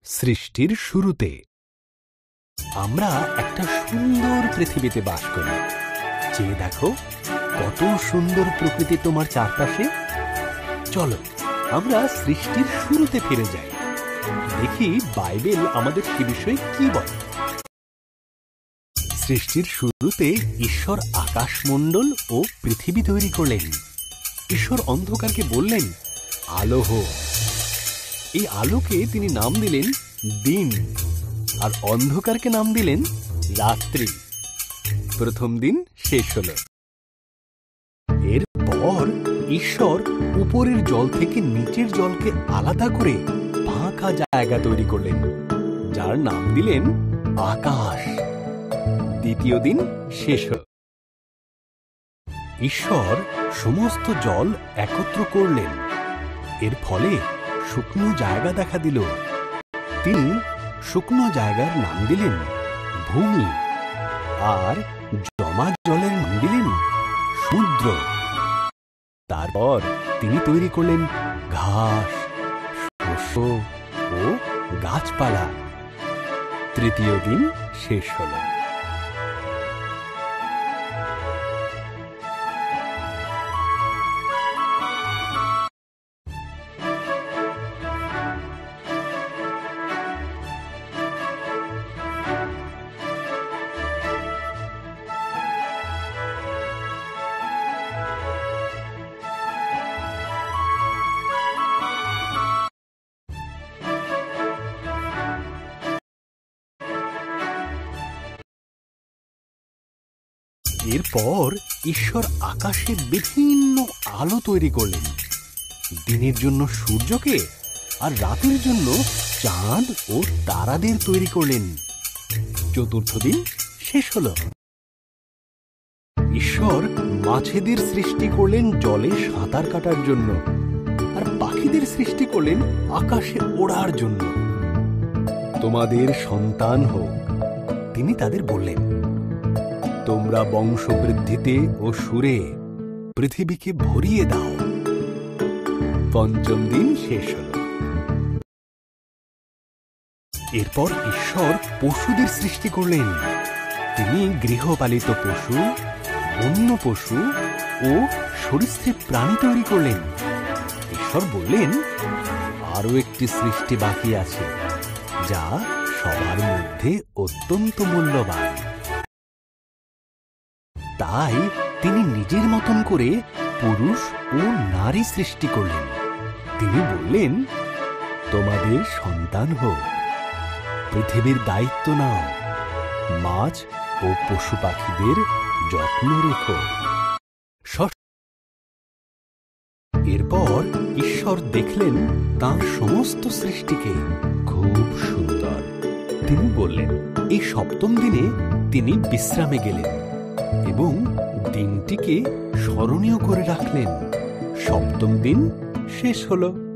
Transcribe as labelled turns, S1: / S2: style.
S1: সৃষ্টির শুরুতে আমরা একটা সুন্দর পৃথিবীতে বাস করি। চেয়ে দেখো কত সুন্দর প্রকৃতি তোমার চারপাশে। চলো আমরা সৃষ্টির শুরুতে ফিরে যাই, দেখি বাইবেল আমাদের কি বিষয়ে কি বলে। সৃষ্টির শুরুতে ঈশ্বর আকাশমণ্ডল ও পৃথিবী তৈরি করলেন। ঈশ্বর অন্ধকারকে বললেন, আলো হোক। এই আলোকে তিনি নাম দিলেন দিন, আর অন্ধকারকে নাম দিলেন রাত্রি। প্রথম দিন শেষ হল। এরপর ঈশ্বর উপরের জল থেকে নিচের জলকে আলাদা করে ফাঁকা জায়গা তৈরি করলেন, যার নাম দিলেন আকাশ। দ্বিতীয় দিন শেষ হল। ঈশ্বর সমস্ত জল একত্র করলেন। এর ফলে শুকনো জায়গা দেখা দিল। তিনি শুকনো জায়গার নাম দিলেন ভূমি, আর জমা জলের নাম দিলেন সমুদ্র। তারপর তিনি তৈরি করলেন ঘাস, শস্য ও গাছপালা। তৃতীয় দিন শেষ হল। এরপর ঈশ্বর আকাশে বিভিন্ন আলো তৈরি করলেন। দিনের জন্য সূর্যকে, আর রাতের জন্য চাঁদ ও তারাদের তৈরি করলেন। চতুর্থ দিন শেষ হল। ঈশ্বর মাছেদের সৃষ্টি করলেন জলে সাঁতার কাটার জন্য, আর পাখিদের সৃষ্টি করলেন আকাশে ওড়ার জন্য। তোমাদের সন্তান হোক, তিনি তাদের বললেন। তোমরা বংশবৃদ্ধিতে ও সুরে পৃথিবীকে ভরিয়ে দাও। পঞ্চম দিন শেষ হল। এরপর ঈশ্বর পশুদের সৃষ্টি করলেন। তিনি গৃহপালিত পশু, বন্য পশু ও সরীসৃপ প্রাণী তৈরি করলেন। ঈশ্বর বললেন, আরো একটি সৃষ্টি বাকি আছে, যা সবার মধ্যে অত্যন্ত মূল্যবান। তাই তিনি নিজের মতন করে পুরুষ ও নারী সৃষ্টি করলেন। তিনি বললেন, তোমাদের সন্তান হোক, পৃথিবীর দায়িত্ব নাও, মাছ ও পশু পাখিদের যত্ন রেখো। এরপর ঈশ্বর দেখলেন তাঁর সমস্ত সৃষ্টিকে খুব সুন্দর। তিনি বললেন, এই সপ্তম দিনে তিনি বিশ্রামে গেলেন এবং দিনটিকে স্মরণীয় করে রাখলেন। সপ্তম দিন শেষ হল।